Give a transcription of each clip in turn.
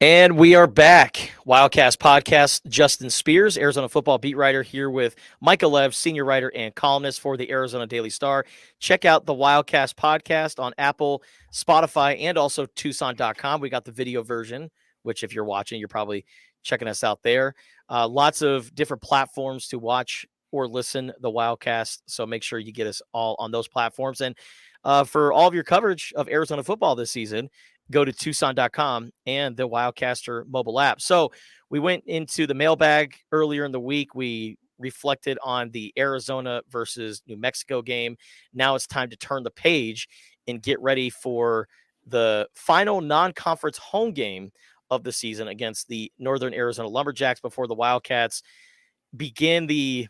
And we are back. Wildcast podcast. Justin Spears, Arizona football beat writer, here with Michael Lev, senior writer and columnist for the Arizona Daily Star. Check out the Wildcast podcast on Apple, Spotify, and also Tucson.com. We got the video version, which if you're watching, you're probably checking us out there. Lots of different platforms to watch or listen the Wildcast. So make sure you get us all on those platforms. And for all of your coverage of Arizona football this season, go to Tucson.com and the Wildcaster mobile app. So we went into the mailbag earlier in the week. We reflected on the Arizona versus New Mexico game. Now it's time to turn the page and get ready for the final non-conference home game of the season against the Northern Arizona Lumberjacks before the Wildcats begin the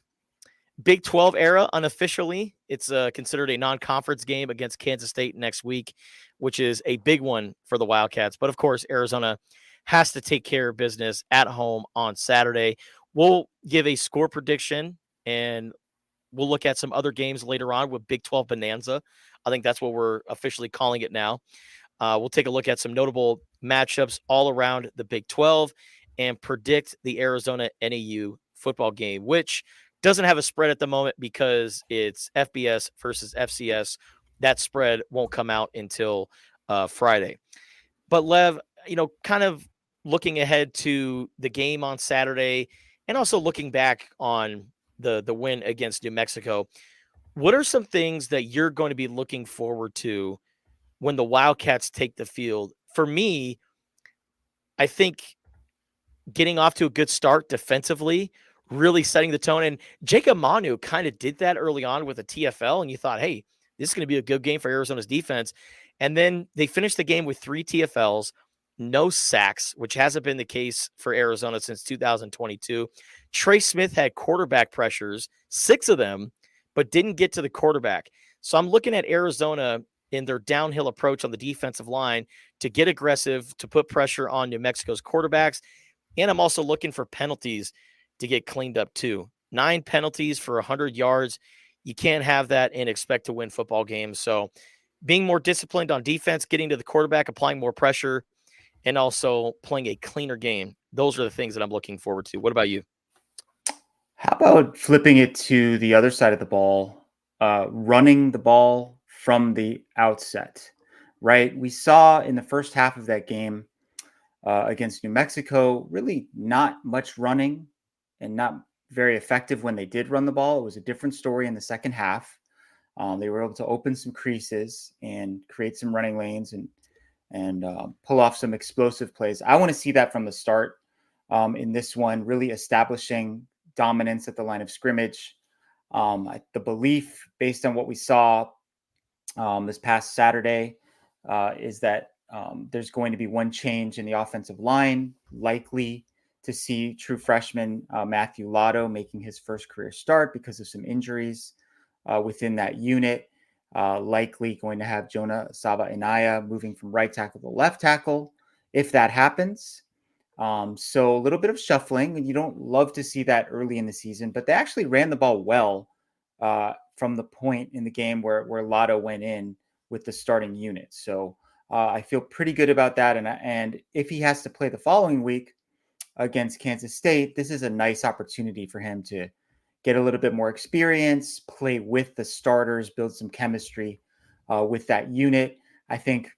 Big 12 era unofficially. It's considered a non-conference game against Kansas State next week, which is a big one for the Wildcats. But of course, Arizona has to take care of business at home on Saturday. We'll give a score prediction and we'll look at some other games later on with Big 12 Bonanza. I think that's what we're officially calling it now. We'll take a look at some notable matchups all around the Big 12 and predict the Arizona NAU football game, which doesn't have a spread at the moment because it's FBS versus FCS. That spread won't come out until Friday. But Lev, kind of looking ahead to the game on Saturday and also looking back on the win against New Mexico, what are some things that you're going to be looking forward to when the Wildcats take the field? For me, I think getting off to a good start defensively, really setting the tone. And Jacob Manu kind of did that early on with a TFL, and you thought, hey, this is going to be a good game for Arizona's defense. And then they finished the game with 3 TFLs, no sacks, which hasn't been the case for Arizona since 2022. Trey Smith had quarterback pressures, 6 of them, but didn't get to the quarterback. So I'm looking at Arizona in their downhill approach on the defensive line to get aggressive, to put pressure on New Mexico's quarterbacks. And I'm also looking for penalties to get cleaned up too. 9 penalties for 100 yards. You can't have that and expect to win football games. So being more disciplined on defense, getting to the quarterback, applying more pressure, and also playing a cleaner game. Those are the things that I'm looking forward to. What about you? How about flipping it to the other side of the ball, running the ball from the outset, right? We saw in the first half of that game against New Mexico, really not much running and not very effective when they did run the ball. It was a different story in the second half. They were able to open some creases and create some running lanes and pull off some explosive plays. I want to see that from the start in this one, really establishing dominance at the line of scrimmage. The belief, based on what we saw this past Saturday, is that there's going to be one change in the offensive line, likely to see true freshman Matthew Lotto making his first career start because of some injuries within that unit. Likely going to have Jonah Saba-Inaya moving from right tackle to left tackle if that happens. So a little bit of shuffling, and you don't love to see that early in the season, but they actually ran the ball well from the point in the game where Lotto went in with the starting unit. So I feel pretty good about that. And if he has to play the following week against Kansas State, this is a nice opportunity for him to get a little bit more experience, play with the starters, build some chemistry with that unit. I think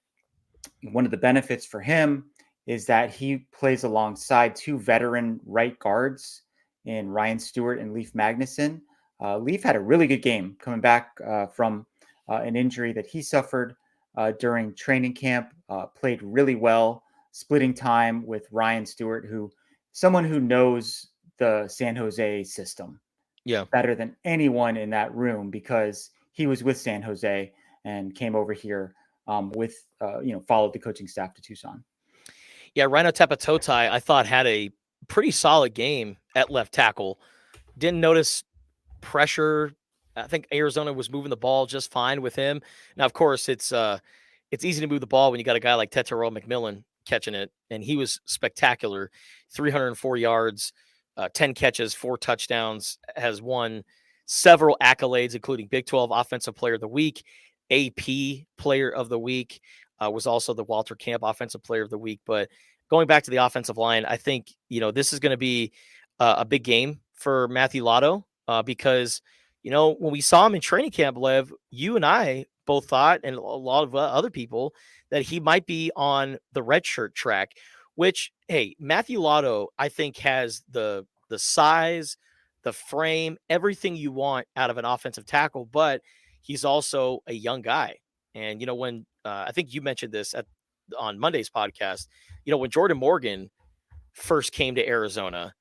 one of the benefits for him is that he plays alongside 2 veteran right guards in Ryan Stewart and Leif Magnuson. Leif had a really good game coming back from an injury that he suffered during training camp, played really well, splitting time with Ryan Stewart, someone who knows the San Jose system better than anyone in that room because he was with San Jose and came over here followed the coaching staff to Tucson. Yeah, Rhino Tapatotai, I thought, had a pretty solid game at left tackle. Didn't notice pressure. I think Arizona was moving the ball just fine with him. Now, of course, it's easy to move the ball when you got a guy like Tetairoa McMillan catching it, and he was spectacular. 304 yards, 10 catches, 4 touchdowns, has won several accolades, including Big 12 Offensive Player of the Week, AP Player of the Week. was also the Walter Camp Offensive Player of the Week. But going back to the offensive line, I think, this is going to be a big game for Matthew Lotto because, when we saw him in training camp, Lev, you and I both thought, and a lot of other people, that he might be on the red shirt track, which, hey, Matthew Lotto, I think, has the size, the frame, everything you want out of an offensive tackle, but he's also a young guy. And, when I think you mentioned this on Monday's podcast, when Jordan Morgan first came to Arizona,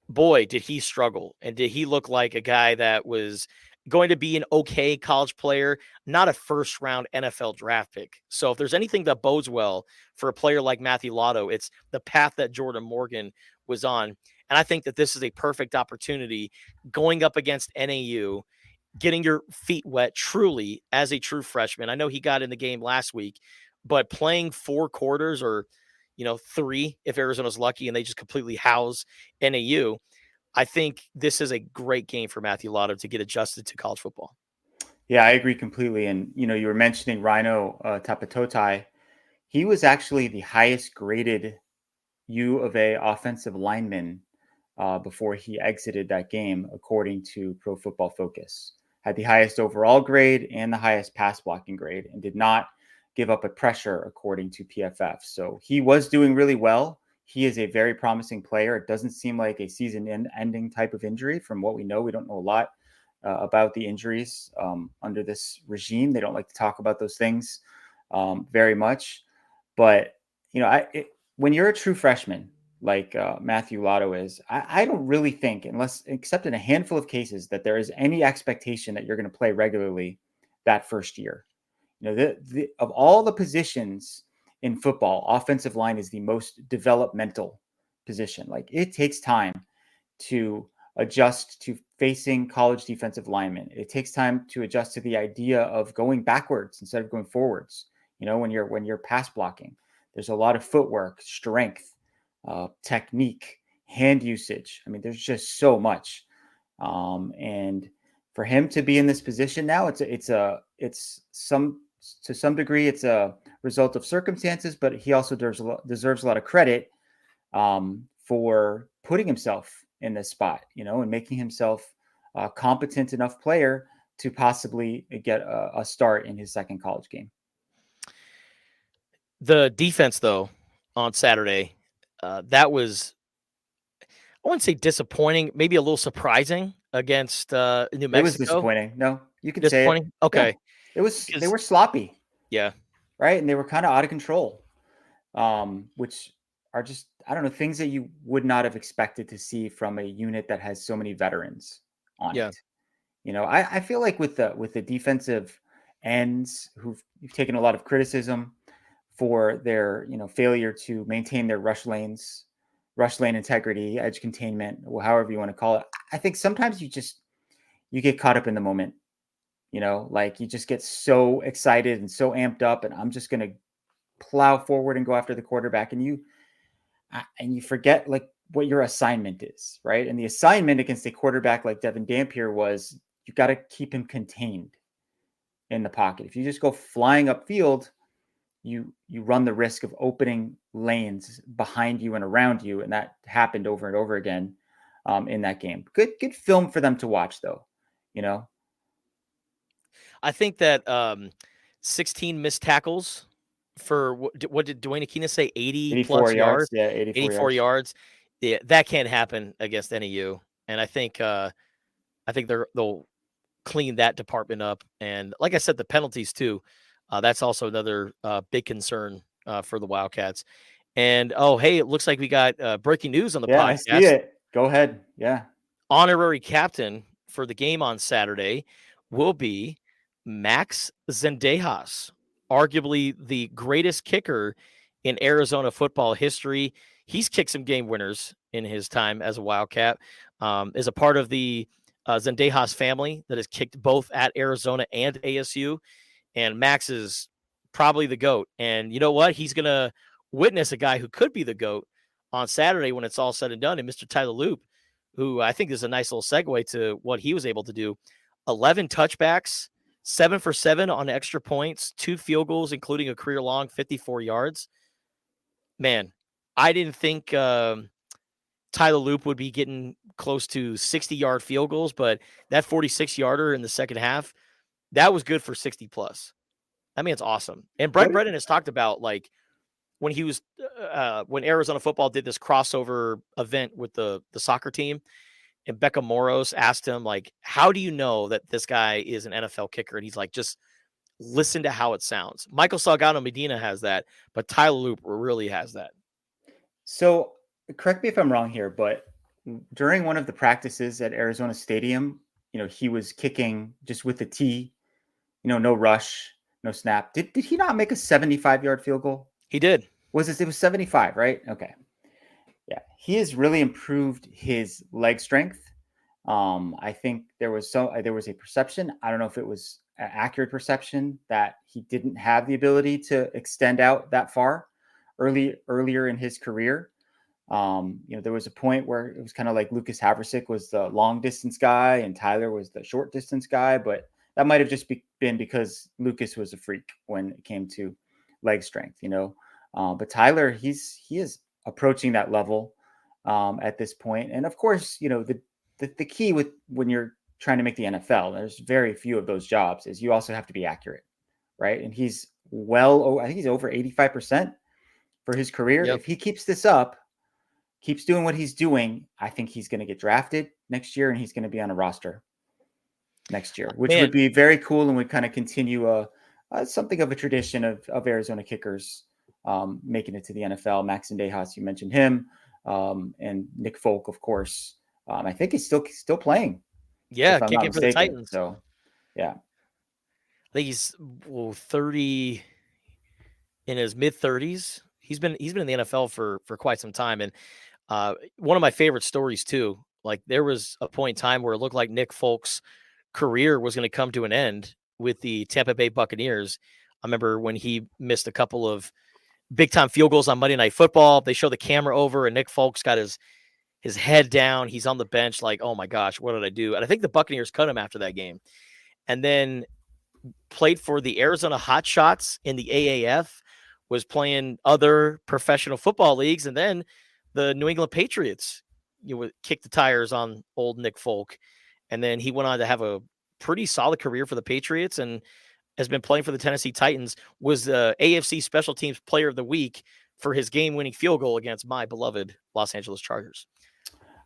boy, did he struggle. And did he look like a guy that was going to be an okay college player, not a first round NFL draft pick. So if there's anything that bodes well for a player like Matthew Lotto, it's the path that Jordan Morgan was on. And I think that this is a perfect opportunity going up against NAU, getting your feet wet truly as a true freshman. I know he got in the game last week, but playing 4 quarters or, 3 if Arizona's lucky and they just completely house NAU, I think this is a great game for Matthew Lotto to get adjusted to college football. Yeah, I agree completely. And, you were mentioning Rhino Tapatotai. He was actually the highest graded U of A offensive lineman before he exited that game, according to Pro Football Focus. Had the highest overall grade and the highest pass blocking grade, and did not give up a pressure, according to PFF. So he was doing really well. He is a very promising player. It doesn't seem like a season-ending type of injury from what we know. We don't know a lot about the injuries under this regime. They don't like to talk about those things very much. But, when you're a true freshman, like Matthew Lotto is, I don't really think, except in a handful of cases, that there is any expectation that you're going to play regularly that first year. Of all the positions in football, offensive line is the most developmental position. Like, it takes time to adjust to facing college defensive linemen. It takes time to adjust to the idea of going backwards instead of going forwards. When you're pass blocking, there's a lot of footwork, strength, technique, hand usage. I mean, there's just so much. And for him to be in this position now, to some degree, it's a result of circumstances, but he also deserves a lot of credit for putting himself in this spot, and making himself a competent enough player to possibly get a start in his second college game. The defense, though, on Saturday, that was, I wouldn't say disappointing, maybe a little surprising against New Mexico. It was disappointing. No, you can say it. Disappointing? Okay. Yeah. They were sloppy. Yeah. Right. And they were kind of out of control, which are just, I don't know, things that you would not have expected to see from a unit that has so many veterans on it. I feel like with the defensive ends who've taken a lot of criticism for their, failure to maintain their rush lane integrity, edge containment, or however you want to call it. I think sometimes you get caught up in the moment, like you just get so excited and so amped up, and I'm just going to plow forward and go after the quarterback. And you forget like what your assignment is, right? And the assignment against a quarterback like Devin Dampier was, you got to keep him contained in the pocket. If you just go flying upfield, you run the risk of opening lanes behind you and around you. And that happened over and over again in that game. Good film for them to watch, though. I think that 16 missed tackles for what did Dwayne Aquina say? 84 plus yards. Yeah, 84 yards. Yeah, that can't happen against NAU. And I think they'll clean that department up. And like I said, the penalties too. That's also another big concern for the Wildcats. And hey, it looks like we got breaking news on the podcast. I see it. Go ahead. Yeah. Honorary captain for the game on Saturday will be Max Zendejas, arguably the greatest kicker in Arizona football history. He's kicked some game winners in his time as a Wildcat. Is a part of the Zendejas family that has kicked both at Arizona and ASU. And Max is probably the GOAT. And you know what? He's going to witness a guy who could be the GOAT on Saturday when it's all said and done. And Mr. Tyler Loop, who I think is a nice little segue to what he was able to do. 11 touchbacks, 7 for 7 on extra points, 2 field goals, including a career long 54 yards. Man, I didn't think Tyler Loop would be getting close to 60-yard field goals, but that 46-yarder in the second half, that was good for 60 plus. I mean, it's awesome. And Brett Brennan has talked about, like, when he was when Arizona football did this crossover event with the soccer team, and Becca Moros asked him, like, how do you know that this guy is an NFL kicker? And he's like, just listen to how it sounds. Michael Salgado Medina has that, but Tyler Loop really has that. So correct me if I'm wrong here, but during one of the practices at Arizona Stadium, he was kicking just with the tee, no rush, no snap. Did he not make a 75-yard field goal? He did. It was 75, right? Okay. Yeah. He has really improved his leg strength. I think there was a perception. I don't know if it was an accurate perception that he didn't have the ability to extend out that far earlier in his career. There was a point where it was kind of like Lucas Haversick was the long distance guy and Tyler was the short distance guy, but that might have just been because Lucas was a freak when it came to leg strength, but Tyler, he is approaching that level at this point. And of course, the key with when you're trying to make the NFL, there's very few of those jobs, is you also have to be accurate, right? And he's I think he's over 85% for his career. Yep. If he keeps this up, keeps doing what he's doing, I think he's going to get drafted next year and he's going to be on a roster next year, which would be very cool and would kind of continue something of a tradition of Arizona kickers making it to the NFL. Max Sendejas, you mentioned him, and Nick Folk, of course. I think he's still playing. Yeah, kicking for the Titans. So, yeah. I think he's 30 in his mid 30s. He's been in the NFL for quite some time. And one of my favorite stories too, like there was a point in time where it looked like Nick Folk's career was going to come to an end with the Tampa Bay Buccaneers. I remember when he missed a couple of big time field goals on Monday Night Football. They show the camera over and Nick Folk's got his head down. He's on the bench like, oh my gosh, what did I do? And I think the Buccaneers cut him after that game. And then played for the Arizona Hotshots in the AAF, was playing other professional football leagues. And then the New England Patriots, would kick the tires on old Nick Folk. And then he went on to have a pretty solid career for the Patriots and has been playing for the Tennessee Titans, was the AFC Special Teams Player of the Week for his game-winning field goal against my beloved Los Angeles Chargers.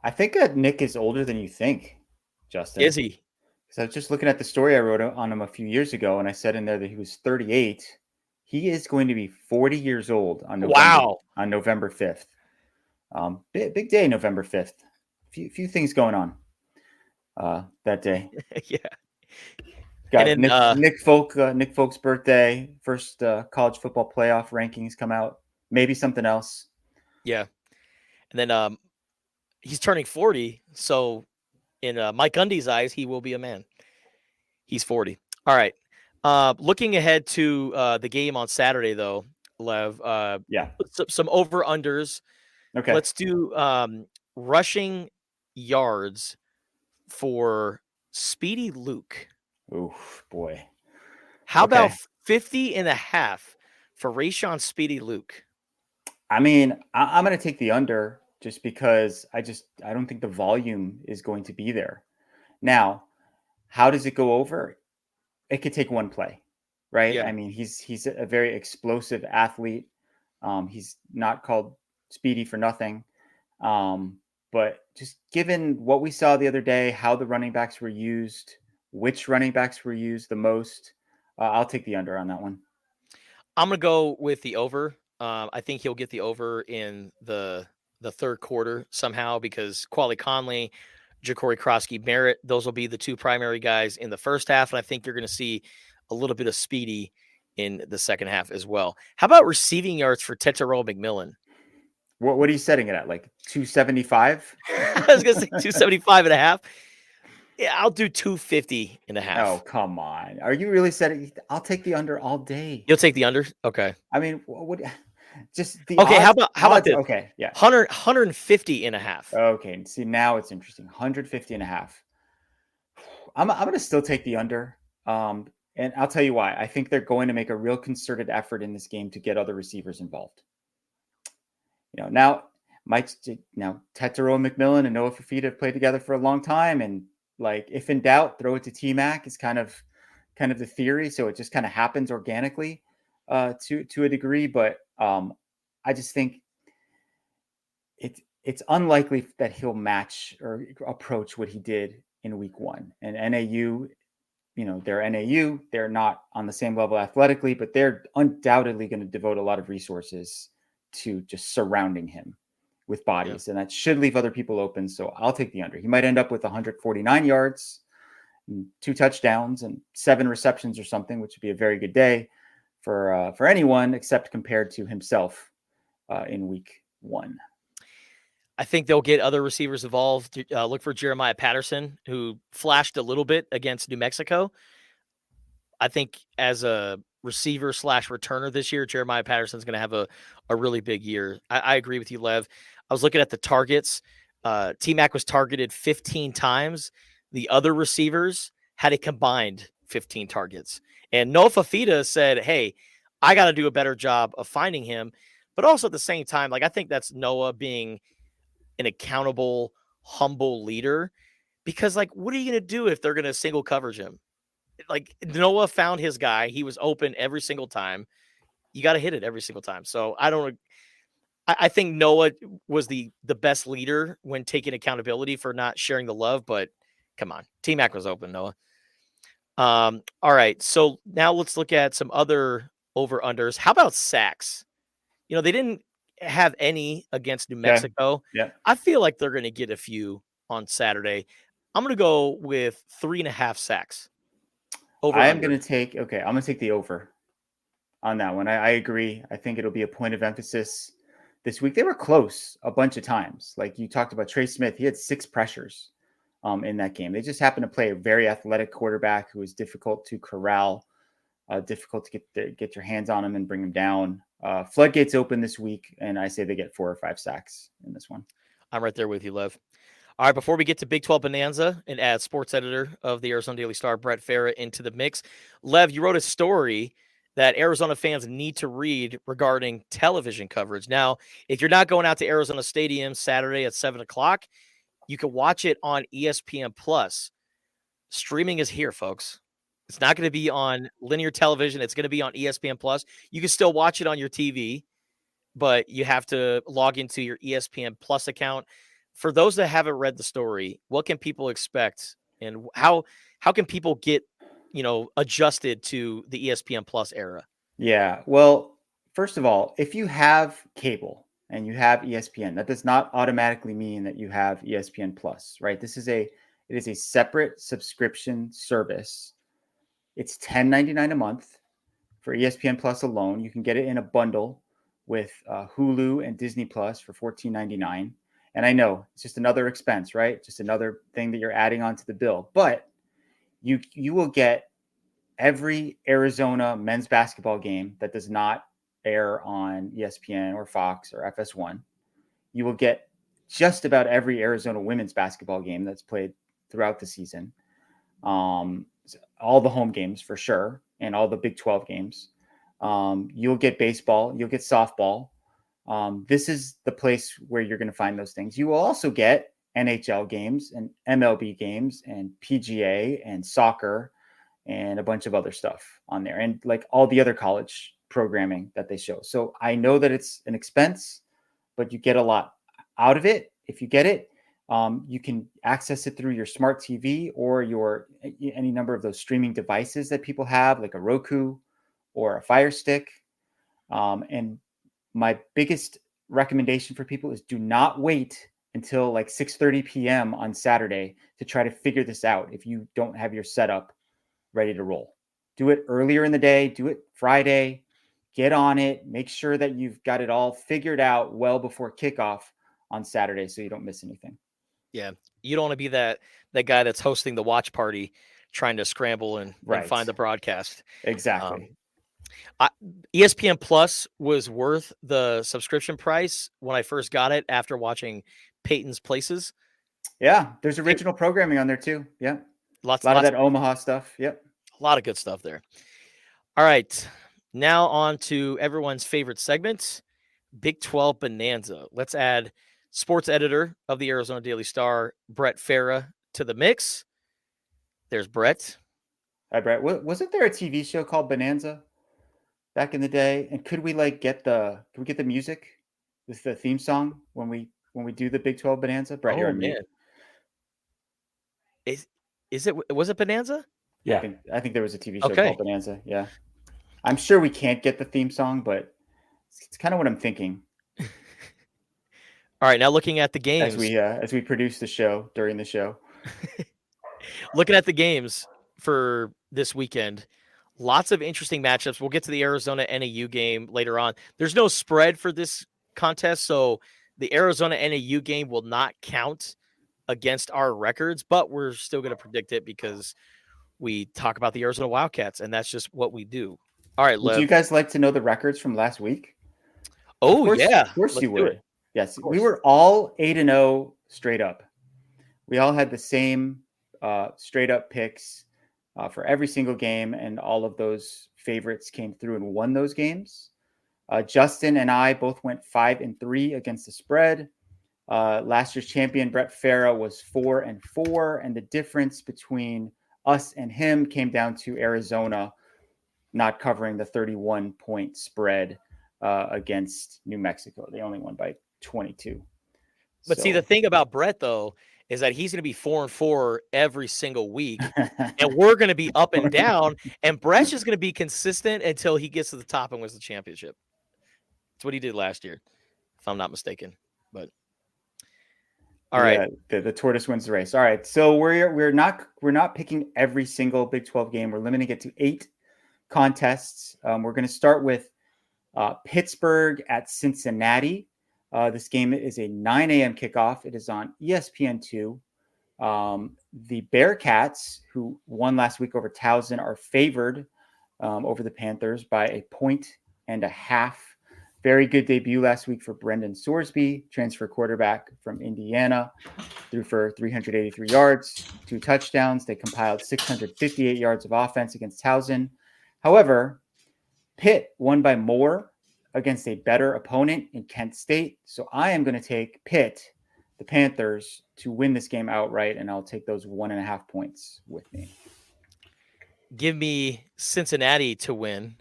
I think Nick is older than you think, Justin. Is he? Because I was just looking at the story I wrote on him a few years ago, and I said in there that he was 38. He is going to be 40 years old on November 5th. Big day, November 5th. Few things going on that day. Yeah. Got Nick Folk's birthday. First college football playoff rankings come out. Maybe something else. Yeah. And then he's turning 40. So in Mike Gundy's eyes, he will be a man. He's 40. All right. Looking ahead to the game on Saturday, though, Lev. Some over-unders. Okay. Let's do rushing yards for Speedy Luke. Oh, boy. How about 50.5 for Rayshon Speedy Luke? I mean, I'm going to take the under just because I don't think the volume is going to be there. Now, how does it go over? It could take one play, right? Yeah. I mean, he's a very explosive athlete. He's not called Speedy for nothing. But just given what we saw the other day, how the running backs were used, which running backs were used the most, I'll take the under on that one. I'm going to go with the over. I think he'll get the over in the third quarter somehow because Quali Conley, Ja'Cory Crosky-Barrett, those will be the two primary guys in the first half. And I think you're going to see a little bit of Speedy in the second half as well. How about receiving yards for Tetairoa McMillan? What are you setting it at? Like 275? I was going to say 275.5. Yeah, I'll do 250.5. Oh, come on. Are you really setting? I'll take the under all day. You'll take the under? Okay. I mean, what just the Okay, odds, how about this? Okay, yeah. 150.5. Okay, see, now it's interesting. 150.5. I'm going to still take the under. And And I'll tell you why. I think they're going to make a real concerted effort in this game to get other receivers involved. Now Tetero and McMillan and Noah Fafita have played together for a long time, and like if in doubt, throw it to T-Mac is kind of the theory. So it just kind of happens organically to a degree. But I just think it's unlikely that he'll match or approach what he did in week 1. And NAU, they're NAU. They're not on the same level athletically, but they're undoubtedly going to devote a lot of resources to just surrounding him with bodies. And that should leave other people open. So I'll take the under. He might end up with 149 yards, 2 touchdowns, and 7 receptions or something, which would be a very good day for anyone except compared to himself in week 1. I think they'll get other receivers involved. Look for Jeremiah Patterson, who flashed a little bit against New Mexico. I think as a receiver / returner this year, Jeremiah Patterson's going to have a really big year. I agree with you, Lev. I was looking at the targets. T-Mac was targeted 15 times. The other receivers had a combined 15 targets. And Noah Fafita said, hey, I got to do a better job of finding him. But also at the same time, I think that's Noah being an accountable, humble leader. Because, what are you going to do if they're going to single coverage him? Noah found his guy. He was open every single time. You got to hit it every single time. So I think Noah was the best leader when taking accountability for not sharing the love, but come on, T-Mac was open, Noah. All right. So now let's look at some other over-unders. How about sacks? They didn't have any against New Mexico. Yeah. I feel like they're going to get a few on Saturday. I'm going to go with 3.5 sacks. I'm going to take the over on that one. I agree. I think it'll be a point of emphasis this week. They were close a bunch of times. Like you talked about Trey Smith, he had 6 pressures in that game. They just happened to play a very athletic quarterback who was difficult to corral, difficult to get your hands on him and bring him down. Floodgates open this week, and I say they get 4 or 5 sacks in this one. I'm right there with you, Lev. All right, before we get to Big 12 Bonanza and add sports editor of the Arizona Daily Star, Brett Fera, into the mix, Lev, you wrote a story that Arizona fans need to read regarding television coverage. Now, if you're not going out to Arizona Stadium Saturday at 7 o'clock, you can watch it on ESPN Plus. Streaming is here, folks. It's not going to be on linear television. It's going to be on ESPN Plus. You can still watch it on your TV, but you have to log into your ESPN Plus account. For those that haven't read the story, what can people expect, and how can people get, adjusted to the ESPN Plus era? Yeah. Well, first of all, if you have cable and you have ESPN, that does not automatically mean that you have ESPN Plus, right? It is a separate subscription service. It's $10.99 a month for ESPN Plus alone. You can get it in a bundle with Hulu and Disney Plus for $14.99. And I know it's just another expense, right? Just another thing that you're adding onto the bill. But you will get every Arizona men's basketball game that does not air on ESPN or Fox or FS1. You will get just about every Arizona women's basketball game that's played throughout the season. All the home games for sure, and all the Big 12 games. You'll get baseball. You'll get softball. This is the place where you're going to find those things. You will also get NHL games and MLB games and PGA and soccer and a bunch of other stuff on there, and like all the other college programming that they show. So I know that it's an expense, but you get a lot out of it if you get it. You can access it through your smart TV or any number of those streaming devices that people have, like a Roku or a Fire Stick. And my biggest recommendation for people is do not wait until like 6:30 p.m. on Saturday to try to figure this out if you don't have your setup ready to roll. Do it earlier in the day. Do it Friday. Get on it. Make sure that you've got it all figured out well before kickoff on Saturday so you don't miss anything. Yeah, you don't want to be that guy that's hosting the watch party trying to scramble and find the broadcast. Exactly. ESPN Plus was worth the subscription price when I first got it after watching Peyton's Places. Yeah, there's original programming on there too. Yeah, lots of that Omaha stuff. Yep. A lot of good stuff there. All right. Now on to everyone's favorite segment, Big 12 Bonanza. Let's add sports editor of the Arizona Daily Star, Brett Fera, to the mix. There's Brett. Hi, Brett. Wasn't there a TV show called Bonanza back in the day? And could we get the music with the theme song when we do the Big 12 Bonanza? Brett, you're Oh on man. mute. Was it Bonanza? Yeah. I think there was a TV show Okay. called Bonanza. Yeah. I'm sure we can't get the theme song, but it's kind of what I'm thinking All right, now looking at the games. as we produce the show during the show. Looking at the games for this weekend, lots of interesting matchups. We'll get to the Arizona NAU game later on. There's no spread for this contest, so the Arizona NAU game will not count against our records, but we're still going to predict it because we talk about the Arizona Wildcats, and that's just what we do. All right, Would Lev. you guys like to know the records from last week? Oh, yeah. Of course Let's you do would. it. Yes, Of we course. were all 8-0 straight up. We all had the same straight up picks for every single game, and all of those favorites came through and won those games. Justin and I both went 5-3 against the spread. Last year's champion Brett Fera was 4-4, and the difference between us and him came down to Arizona not covering the 31-point spread against New Mexico. They only won by 22. But see, the thing about Brett, though, is that he's going to be 4-4 every single week, and we're going to be up and down, and Brett's just going to be consistent until he gets to the top and wins the championship. That's what he did last year, if I'm not mistaken. But all right, the tortoise wins the race. All right, so we're not picking every single Big 12 game. We're limiting it to 8 contests. We're going to start with Pittsburgh at Cincinnati. This game is a 9 a.m. kickoff. It is on ESPN2. The Bearcats, who won last week over Towson, are favored over the Panthers by 1.5 points. Very good debut last week for Brendan Sorsby, transfer quarterback from Indiana, threw for 383 yards, 2 touchdowns. They compiled 658 yards of offense against Towson. However, Pitt won by more against a better opponent in Kent State. So I am going to take Pitt, the Panthers, to win this game outright, and I'll take those 1.5 points with me. give me Cincinnati to win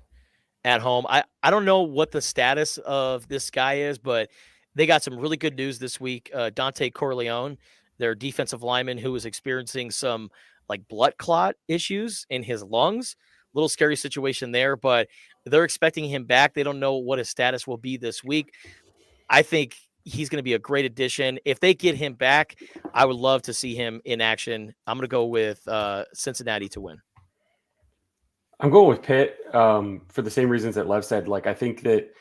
at home. I don't know what the status of this guy is, but they got some really good news this week. Dante Corleone, their defensive lineman who was experiencing some blood clot issues in his lungs. Little scary situation there, but they're expecting him back. They don't know what his status will be this week. I think he's going to be a great addition. If they get him back, I would love to see him in action. I'm going to go with Cincinnati to win. I'm going with Pitt for the same reasons that Lev said. I think that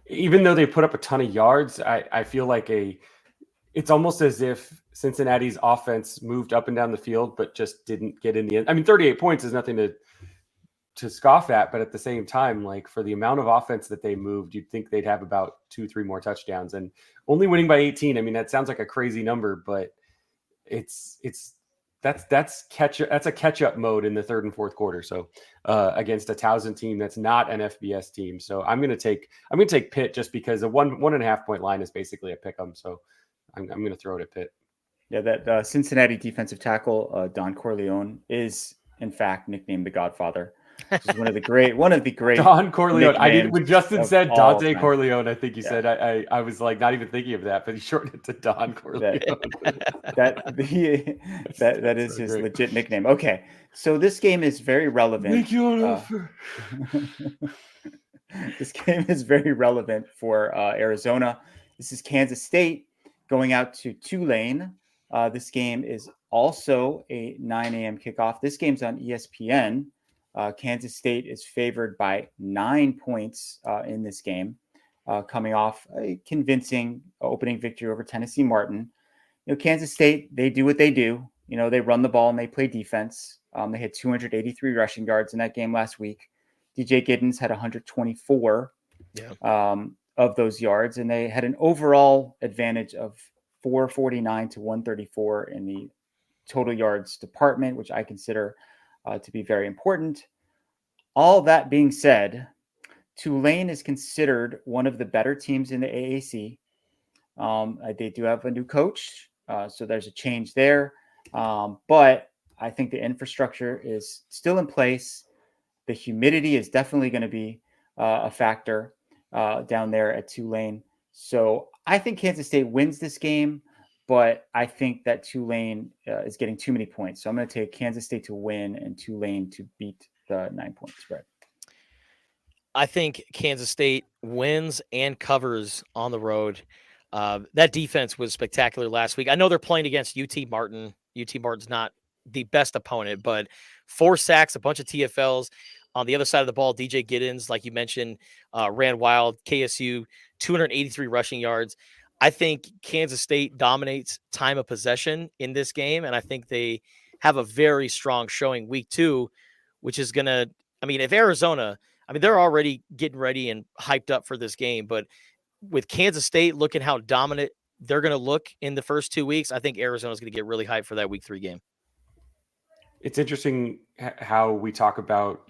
even though they put up a ton of yards, I feel like it's almost as if Cincinnati's offense moved up and down the field, but just didn't get in the end. I mean, 38 points is nothing to scoff at, but at the same time, for the amount of offense that they moved, you'd think they'd have about 2-3 more touchdowns, and only winning by 18. I mean, that sounds like a crazy number, but that's a catch-up mode in the third and fourth quarter. So against a Towson team that's not an FBS team. So I'm going to take Pitt just because a 1.5 point line is basically a pick 'em. So I'm going to throw it at Pitt. Yeah, that Cincinnati defensive tackle, Don Corleone, is in fact nicknamed the Godfather. Which is one of the great Don Corleone. I did when Justin said Dante time. Corleone. I think he said I was not even thinking of that, but he shortened it to Don Corleone. That is his legit nickname. Okay, so this game is very relevant. Make you an offer. This game is very relevant for Arizona. This is Kansas State going out to Tulane. This game is also a 9 a.m. kickoff. This game's on ESPN. Kansas State is favored by 9 points in this game, coming off a convincing opening victory over Tennessee Martin. Kansas State, they do what they do. They run the ball and they play defense. They had 283 rushing yards in that game last week. DJ Giddens had 124 of those yards, and they had an overall advantage of 449 to 134 in the total yards department, which I consider to be very important. All that being said, Tulane is considered one of the better teams in the AAC. They do have a new coach, so there's a change there. But I think the infrastructure is still in place. The humidity is definitely going to be a factor down there at Tulane. So I think Kansas State wins this game, but I think that Tulane is getting too many points. So I'm going to take Kansas State to win and Tulane to beat the 9-point spread. I think Kansas State wins and covers on the road. That defense was spectacular last week. I know they're playing against UT Martin. UT Martin's not the best opponent, but 4 sacks, a bunch of TFLs. On the other side of the ball, DJ Giddens, like you mentioned, ran wild. KSU, 283 rushing yards. I think Kansas State dominates time of possession in this game, and I think they have a very strong showing week 2, which is going to – if Arizona – they're already getting ready and hyped up for this game, but with Kansas State looking how dominant they're going to look in the first 2 weeks, I think Arizona's going to get really hyped for that week 3 game. It's interesting how we talk about,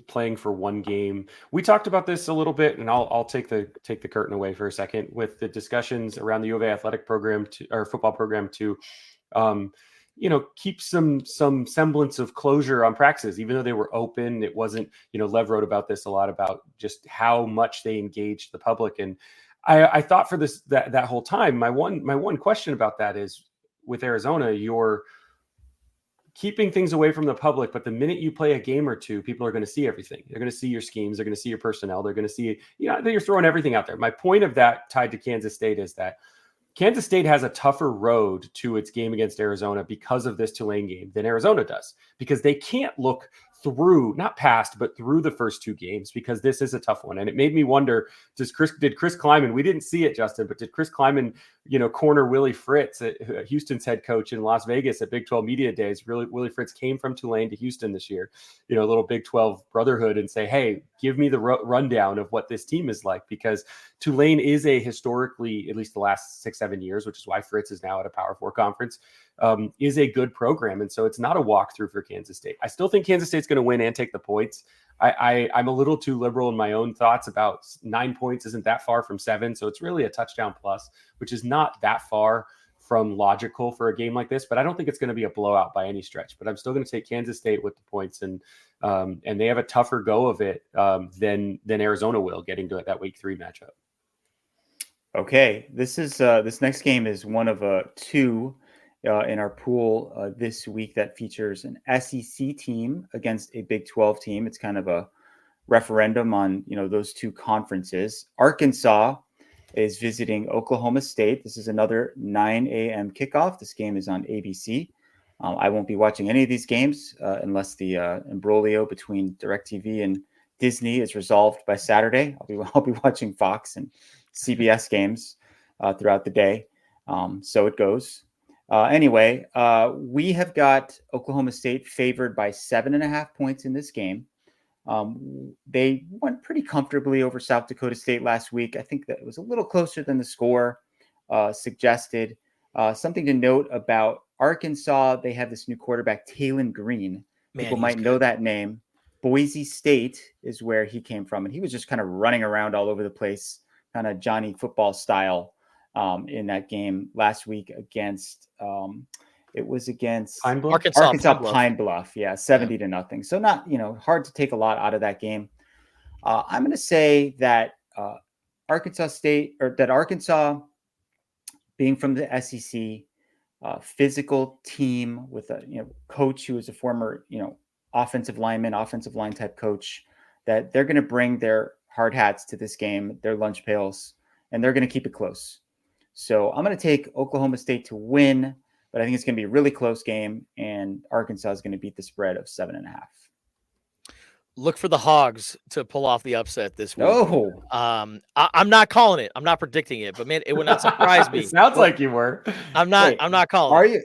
playing for one game. We talked about this a little bit, and I'll take the curtain away for a second with the discussions around the U of A athletic program or football program to, keep some semblance of closure on practices, even though they were open. It wasn't, Lev wrote about this a lot about just how much they engaged the public. And I thought for that whole time, my one question about that is with Arizona, you're keeping things away from the public, but the minute you play a game or two, people are going to see everything. They're going to see your schemes. They're going to see your personnel. They're going to see, that you're throwing everything out there. My point of that tied to Kansas State is that Kansas State has a tougher road to its game against Arizona because of this Tulane game than Arizona does, because they can't look through, not past, but through the first 2 games, because this is a tough one. And it made me wonder, did Chris Kleiman, we didn't see it, Justin, but did Chris Kleiman, corner Willie Fritz, Houston's head coach in Las Vegas at Big 12 Media Days? Willie Fritz came from Tulane to Houston this year, a little Big 12 brotherhood, and say, hey, give me the rundown of what this team is like, because Tulane is a historically, at least the last 6-7 years, which is why Fritz is now at a Power 4 conference, is a good program. And so it's not a walkthrough for Kansas State. I still think Kansas State's going to win and take the points. I'm a little too liberal in my own thoughts about 9 points isn't that far from 7. So it's really a touchdown plus, which is not that far from logical for a game like this, but I don't think it's going to be a blowout by any stretch. But I'm still going to take Kansas State with the points, and they have a tougher go of it than Arizona will, getting to that week 3 matchup. Okay, this next game is one of 2 in our pool this week that features an SEC team against a Big 12 team. It's kind of a referendum on those 2 conferences. Arkansas is visiting Oklahoma State. This is another 9 a.m. kickoff. This game is on ABC. I won't be watching any of these games unless the imbroglio between DirecTV and Disney is resolved by Saturday. I'll be watching Fox and CBS games throughout the day. So it goes. Anyway, we have got Oklahoma State favored by 7.5 points in this game. They went pretty comfortably over South Dakota State last week. I think that it was a little closer than the score suggested. Something to note about Arkansas, they have this new quarterback, Talon Green. People might know that name. Boise State is where he came from, and he was just kind of running around all over the place, kind of Johnny football style in that game last week against Arkansas Pine Bluff. Yeah, 70-0. So not, hard to take a lot out of that game. I'm going to say that Arkansas being from the SEC, physical team with a coach who is a former offensive line type coach, that they're going to bring their hard hats to this game, their lunch pails, and they're going to keep it close. So I'm going to take Oklahoma State to win, but I think it's going to be a really close game, and Arkansas is going to beat the spread of 7.5. Look for the Hogs to pull off the upset this week. Oh, I'm not calling it. I'm not predicting it, but man, it would not surprise me. It sounds like you were. I'm not calling. Are it. you?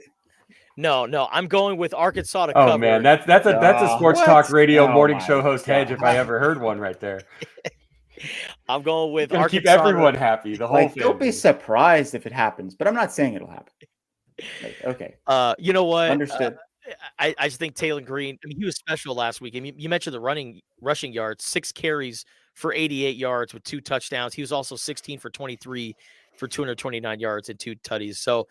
No. I'm going with Arkansas to cover. Oh man, that's a sports talk radio morning show host hedge if I ever heard one right there. I'm going with Arkansas. Keep everyone happy. The whole don't be surprised if it happens, but I'm not saying it'll happen. Okay. You know what? Understood. I just think Taylor Green, I mean, he was special last week. I mean, you mentioned the rushing yards, 6 carries for 88 yards with 2 touchdowns. He was also 16 for 23 for 229 yards and 2 tutties. So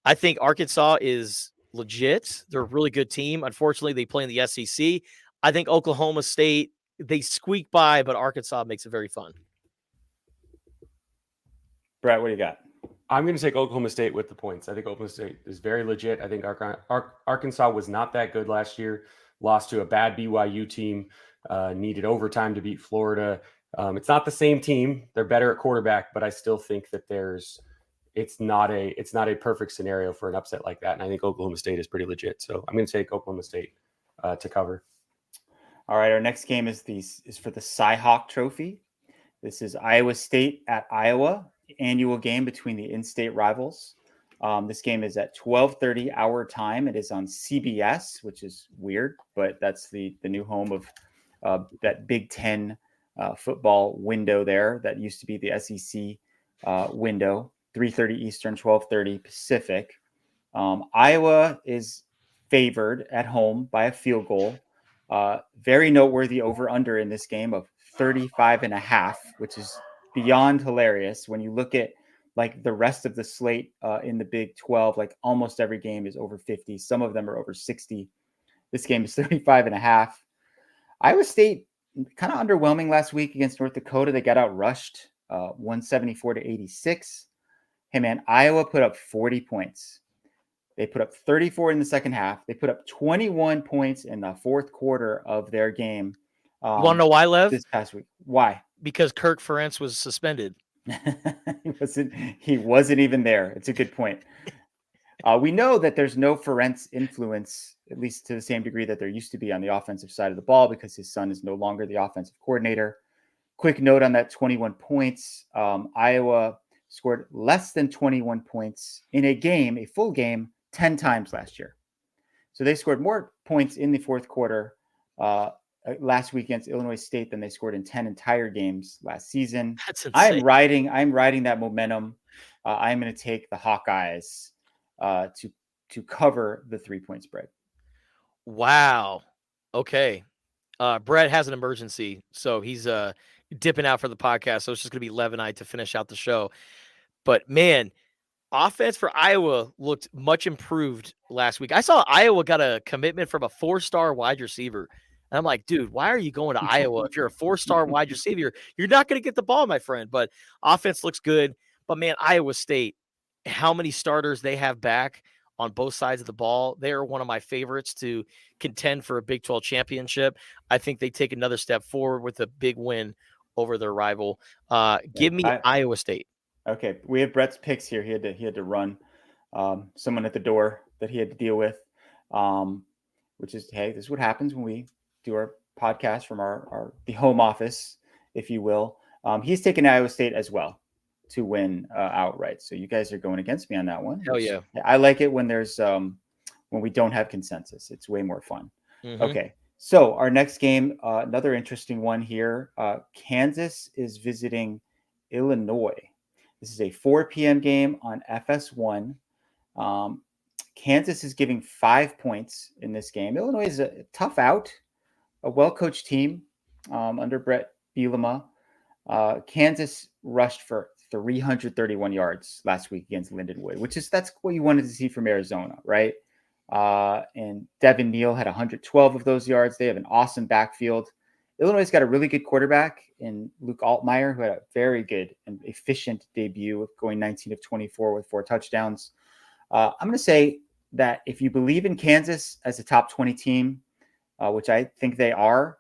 I think Arkansas is legit. They're a really good team. Unfortunately, they play in the SEC. I think Oklahoma State, they squeak by, but Arkansas makes it very fun. Brett, what do you got? I'm going to take Oklahoma State with the points. I think Oklahoma State is very legit. I think Arkansas was not that good last year, lost to a bad BYU team, needed overtime to beat Florida. It's not the same team. They're better at quarterback, but I still think that it's not a perfect scenario for an upset like that. And I think Oklahoma State is pretty legit. So I'm going to take Oklahoma State to cover. All right. Our next game is for the Cy-Hawk Trophy. This is Iowa State at Iowa, annual game between the in-state rivals. This game is at 12:30 our time. It is on CBS, which is weird, but that's the new home of that Big Ten football window there that used to be the SEC window. 3:30 Eastern, 12:30 Pacific. Iowa is favored at home by a field goal. Very noteworthy over-under in this game of 35.5, which is beyond hilarious when you look at like the rest of the slate in the Big 12. Like almost every game is over 50. Some of them are over 60. This game is 35.5. Iowa State kind of underwhelming last week against North Dakota. They got out rushed 174-86. Hey man, Iowa put up 40 points. They put up 34 in the second half. They put up 21 points in the fourth quarter of their game. You want to know why, Lev? This past week. Why? Because Kirk Ferentz was suspended. He wasn't even there. It's a good point. We know that there's no Ferentz influence, at least to the same degree that there used to be on the offensive side of the ball, because his son is no longer the offensive coordinator. Quick note on that 21 points. Iowa scored less than 21 points in a full game, 10 times last year. So they scored more points in the fourth quarter last week against Illinois State than they scored in 10 entire games last season. That's insane. I'm riding that momentum. I'm going to take the Hawkeyes to cover the 3-point spread. Wow. Okay. Brett has an emergency, so he's dipping out for the podcast. So it's just going to be Lev and I to finish out the show. But man, offense for Iowa looked much improved last week. I saw Iowa got a commitment from a 4-star wide receiver. And I'm like, dude, why are you going to Iowa? If you're a 4-star wide receiver, you're not going to get the ball, my friend. But offense looks good. But man, Iowa State, how many starters they have back on both sides of the ball. They are one of my favorites to contend for a Big 12 championship. I think they take another step forward with a big win over their rival. Give me Iowa State. Okay, we have Brett's picks here. He had to run. Someone at the door that he had to deal with, which is, hey, this is what happens when we do our podcast from the home office, if you will. He's taken Iowa State as well to win outright. So you guys are going against me on that one. Hell yeah. I like it when there's when we don't have consensus. It's way more fun. Mm-hmm. Okay. So our next game, another interesting one here. Kansas is visiting Illinois. This is a 4 p.m. game on FS1. Kansas is giving 5 points in this game. Illinois is a tough out, a well-coached team under Brett Bielema. Kansas rushed for 331 yards last week against Lindenwood, that's what you wanted to see from Arizona, right? And Devin Neal had 112 of those yards. They have an awesome backfield. Illinois got a really good quarterback in Luke Altmaier, who had a very good and efficient debut, going 19 of 24 with 4 touchdowns. I'm going to say that if you believe in Kansas as a top 20 team, which I think they are,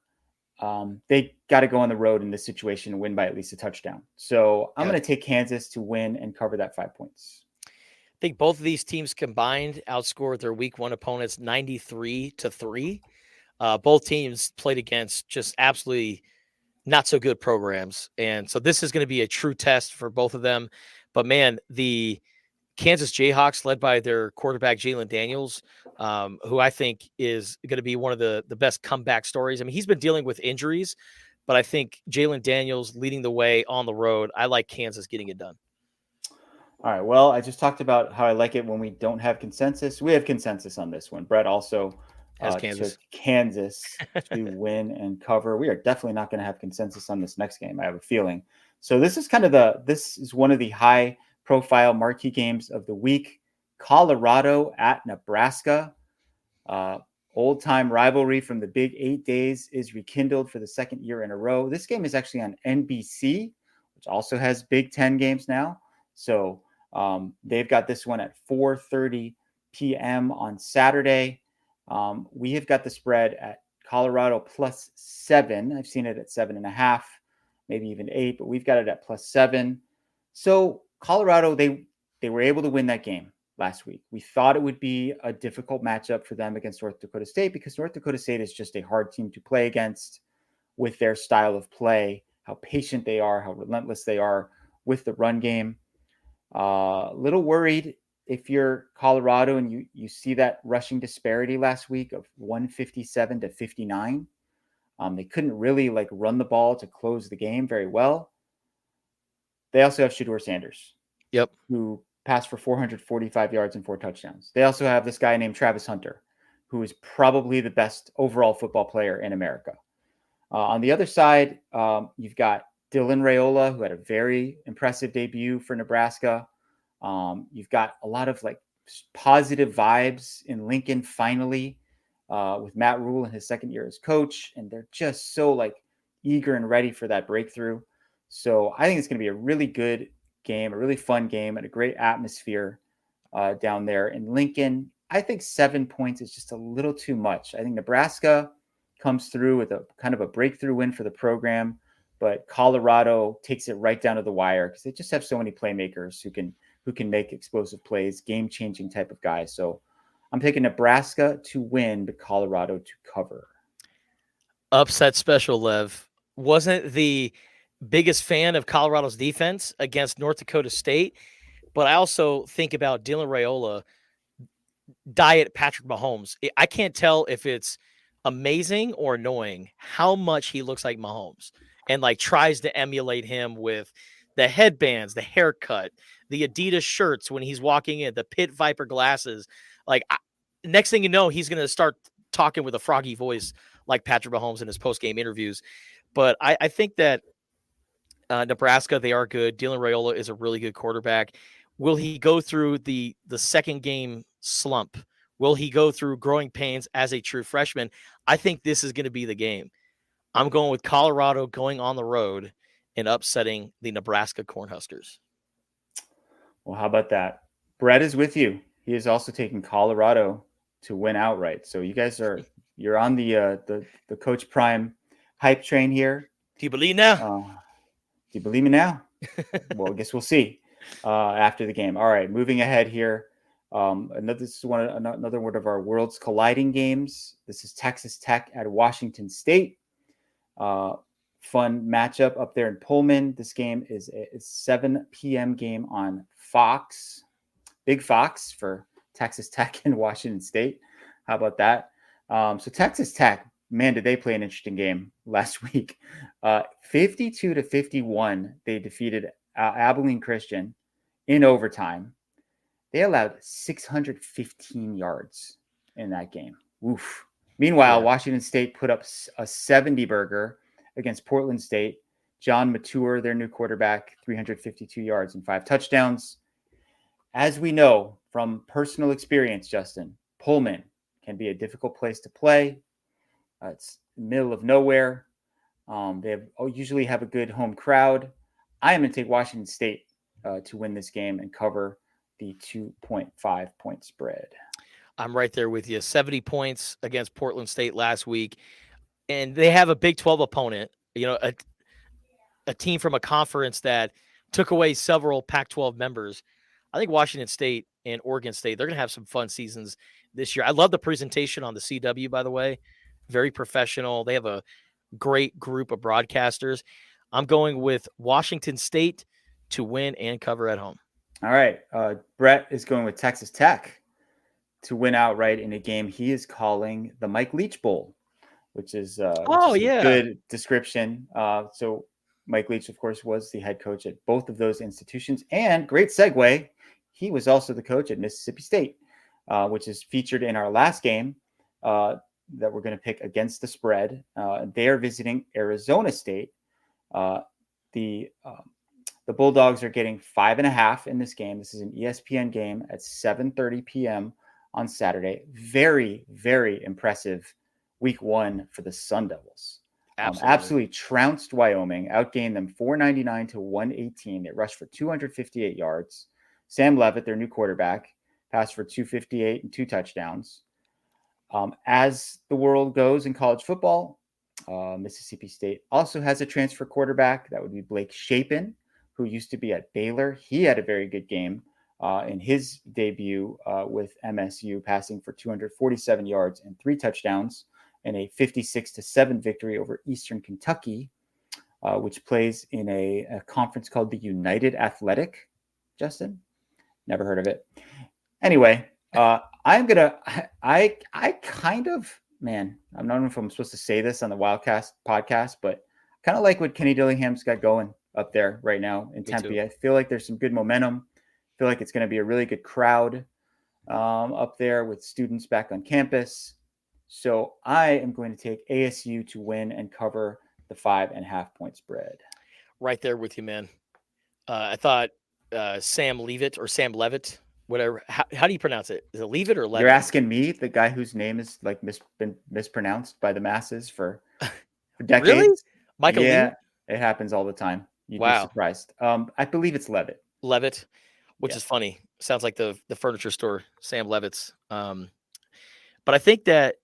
they got to go on the road in this situation and win by at least a touchdown. So I'm going to take Kansas to win and cover that 5 points. I think both of these teams combined outscored their week 1 opponents 93-3. Both teams played against just absolutely not so good programs. And so this is going to be a true test for both of them. But man, the Kansas Jayhawks, led by their quarterback, Jalen Daniels, who I think is going to be one of the best comeback stories. I mean, he's been dealing with injuries, but I think Jalen Daniels leading the way on the road. I like Kansas getting it done. All right. Well, I just talked about how I like it when we don't have consensus. We have consensus on this one. Brett also Has Kansas. took Kansas to win and cover. We are definitely not going to have consensus on this next game, I have a feeling. So this is this is one of the high profile marquee games of the week. Colorado at Nebraska. Old time rivalry from the Big 8 days is rekindled for the second year in a row. This game is actually on NBC, which also has Big 10 games now. So they've got this one at 4:30 p.m. on Saturday. We have got the spread at Colorado +7. I've seen it at 7.5, maybe even 8, but we've got it at +7. So Colorado, they were able to win that game last week. We thought it would be a difficult matchup for them against North Dakota State because North Dakota State is just a hard team to play against with their style of play, how patient they are, how relentless they are with the run game. Little worried if you're Colorado and you see that rushing disparity last week of 157 to 59. They couldn't really run the ball to close the game very well. They also have Shedeur Sanders, who passed for 445 yards and 4 touchdowns. They also have this guy named Travis Hunter, who is probably the best overall football player in America. On the other side, you've got Dylan Raiola, who had a very impressive debut for Nebraska. You've got a lot of positive vibes in Lincoln finally with Matt Rule in his second year as coach. And they're just so eager and ready for that breakthrough. So I think it's going to be a really good game, a really fun game, and a great atmosphere down there in Lincoln. I think 7 points is just a little too much. I think Nebraska comes through with a kind of a breakthrough win for the program, but Colorado takes it right down to the wire because they just have so many playmakers who can make explosive plays, game-changing type of guys. So I'm taking Nebraska to win, but Colorado to cover. Upset special, Lev. Wasn't the biggest fan of Colorado's defense against North Dakota State, but I also think about Dylan Raiola, diet Patrick Mahomes. I can't tell if it's amazing or annoying how much he looks like Mahomes and tries to emulate him with the headbands, the haircut, the Adidas shirts when he's walking in, the Pit Viper glasses. Next thing you know, he's going to start talking with a froggy voice like Patrick Mahomes in his post-game interviews. But I think that Nebraska, they are good. Dylan Raiola is a really good quarterback. Will he go through the second game slump? Will he go through growing pains as a true freshman? I think this is going to be the game. I'm going with Colorado going on the road and upsetting the Nebraska Cornhuskers. Well, how about that? Brett is with you. He is also taking Colorado to win outright. So you guys you're on the Coach Prime hype train here. Do you believe now? Do you believe me now? Well, I guess we'll see after the game. All right, moving ahead here. This is another one of our worlds colliding games. This is Texas Tech at Washington State. Fun matchup up there in Pullman. This game is a 7 p.m. game on Fox. Big Fox for Texas Tech and Washington State. How about that? So Texas Tech, man, did they play an interesting game last week. 52 to 51, they defeated Abilene Christian in overtime. They allowed 615 yards in that game. Oof. Meanwhile, Washington State put up a 70 burger against Portland State. John Mature, their new quarterback, 352 yards and 5 touchdowns. As we know from personal experience, Justin, Pullman can be a difficult place to play. It's middle of nowhere. They usually have a good home crowd. I am going to take Washington State to win this game and cover the 2.5 point spread. I'm right there with you. 70 points against Portland State last week. And they have a Big 12 opponent, a team from a conference that took away several Pac-12 members. I think Washington State and Oregon State, they're going to have some fun seasons this year. I love the presentation on the CW, by the way. Very professional. They have a great group of broadcasters. I'm going with Washington State to win and cover at home. All right. Brett is going with Texas Tech to win outright in a game he is calling the Mike Leach Bowl, which is a good description. So Mike Leach, of course, was the head coach at both of those institutions. And great segue he was also the coach at Mississippi State, which is featured in our last game that we're going to pick against the spread. They are visiting Arizona State. The Bulldogs are getting 5.5 in this game. This is an ESPN game at 7:30 p.m. on Saturday. Very, very impressive week one for the Sun Devils. Absolutely trounced Wyoming, outgained them 499 to 118. They rushed for 258 yards. Sam Levitt, their new quarterback, passed for 258 and 2 touchdowns. As the world goes in college football, Mississippi State also has a transfer quarterback. That would be Blake Shapen, who used to be at Baylor. He had a very good game in his debut with MSU, passing for 247 yards and 3 touchdowns in a 56-7 victory over Eastern Kentucky, which plays in a conference called the United Athletic. Justin? Never heard of it. Anyway, I kind of, man, I don't know if I'm supposed to say this on the Wildcast podcast, but kind of like what Kenny Dillingham's got going up there right now in Tempe. I feel like there's some good momentum. I feel like it's going to be a really good crowd up there with students back on campus. So I am going to take ASU to win and cover the 5.5 point spread. Right there with you, man. I thought Sam Levitt or Sam Levitt, whatever. How do you pronounce it? Is it Levitt or Levitt? You're asking me, the guy whose name is like been mispronounced by the masses for decades. Really? Michael Lev? It happens all the time. You'd Wow. be surprised. I believe it's Levitt. Levitt, which is funny. Sounds like the furniture store, Sam Levitt's. But I think that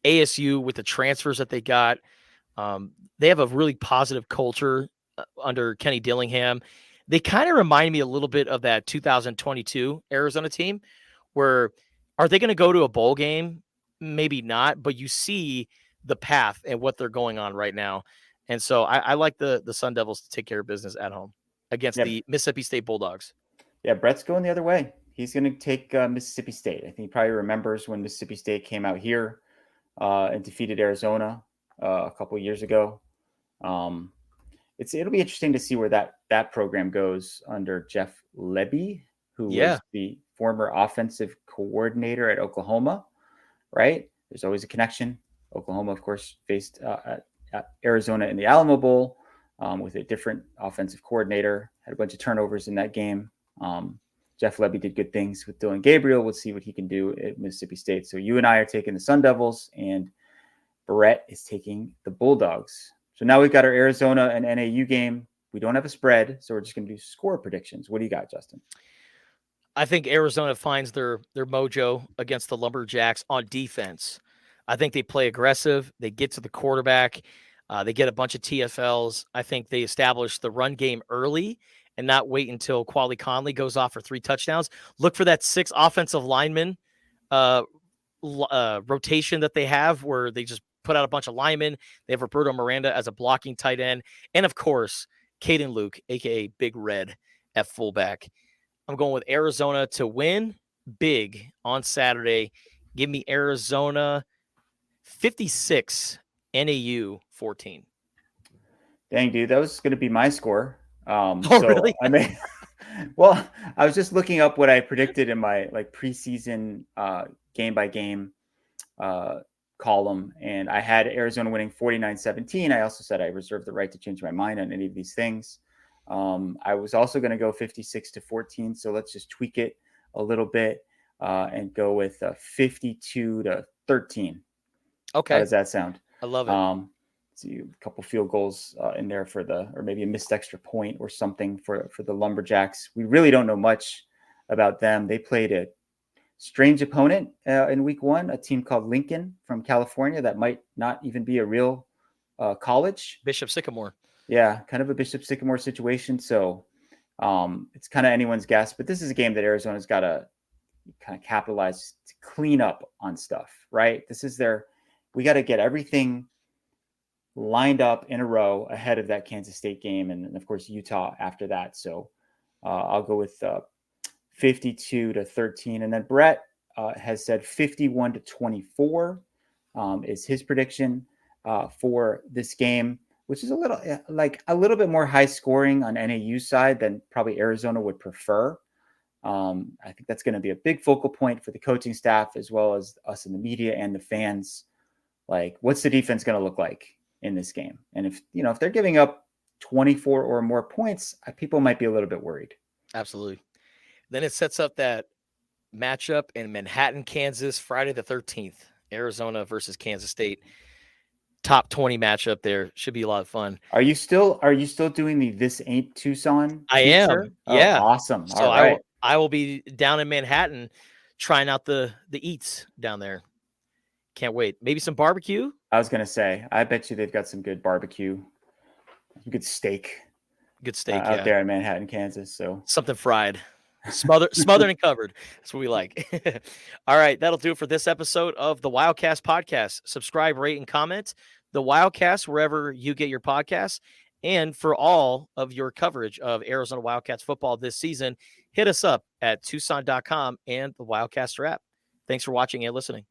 ASU, with the transfers that they got, they have a really positive culture under Kenny Dillingham. They kind of remind me a little bit of that 2022 Arizona team, where are they going to go to a bowl game? Maybe not, but you see the path and what they're going on right now. And so I like the Sun Devils to take care of business at home against the Mississippi State Bulldogs. Yeah, Brett's going the other way. He's going to take Mississippi State. I think he probably remembers when Mississippi State came out here and defeated Arizona a couple of years ago. It'll be interesting to see where that program goes under Jeff Lebby, who was the former offensive coordinator at Oklahoma, right? There's always a connection. Oklahoma, of course, faced at Arizona in the Alamo Bowl with a different offensive coordinator, had a bunch of turnovers in that game. Jeff Lebby did good things with Dylan Gabriel. We'll see what he can do at Mississippi State. So you and I are taking the Sun Devils, and Brett is taking the Bulldogs. So now we've got our Arizona and NAU game. We don't have a spread, so we're just going to do score predictions. What do you got, Justin? I think Arizona finds their mojo against the Lumberjacks on defense. I think they play aggressive. They get to the quarterback. They get a bunch of TFLs. I think they establish the run game early and not wait until Quali Conley goes off for 3 touchdowns. Look for that 6 offensive linemen rotation that they have, where they just put out a bunch of linemen. They have Roberto Miranda as a blocking tight end. And, of course, Caden Luke, a.k.a. Big Red, at fullback. I'm going with Arizona to win big on Saturday. Give me Arizona 56, NAU 14. Dang, dude, that was going to be my score. Really? Well, I was just looking up what I predicted in my preseason game by game column, and I had Arizona winning 49-17. I also said I reserved the right to change my mind on any of these things. I was also going to go 56-14. So let's just tweak it a little bit and go with 52-13. Okay. How does that sound? I love it. See a couple field goals in there or maybe a missed extra point or something for the Lumberjacks. We really don't know much about them. They played a strange opponent in week one, a team called Lincoln from California that might not even be a real college. Bishop Sycamore. Yeah, kind of a Bishop Sycamore situation. So it's kind of anyone's guess, but this is a game that Arizona's got to kind of capitalize to clean up on stuff, right? We got to get everything lined up in a row ahead of that Kansas State game. And of course, Utah after that. So I'll go with 52-13. And then Brett has said 51-24 is his prediction for this game, which is a little bit more high scoring on NAU side than probably Arizona would prefer. I think that's going to be a big focal point for the coaching staff, as well as us in the media and the fans. Like, what's the defense going to look like in this game? And if they're giving up 24 or more points, people might be a little bit worried. Absolutely. Then it sets up that matchup in Manhattan, Kansas, Friday the 13th, Arizona versus Kansas State. Top 20 matchup there. Should be a lot of fun. Are you still doing the This Ain't Tucson? I T-shirt? am. Yeah. Oh, awesome. So all right. I will be down in Manhattan trying out the eats down there. Can't wait. Maybe some barbecue. I was going to say, I bet you they've got some good barbecue, some good steak. Good steak out there in Manhattan, Kansas. So something fried, smothered and covered. That's what we like. All right, that'll do it for this episode of the Wildcast podcast. Subscribe, rate, and comment the Wildcast wherever you get your podcasts. And for all of your coverage of Arizona Wildcats football this season, hit us up at Tucson.com and the Wildcaster app. Thanks for watching and listening.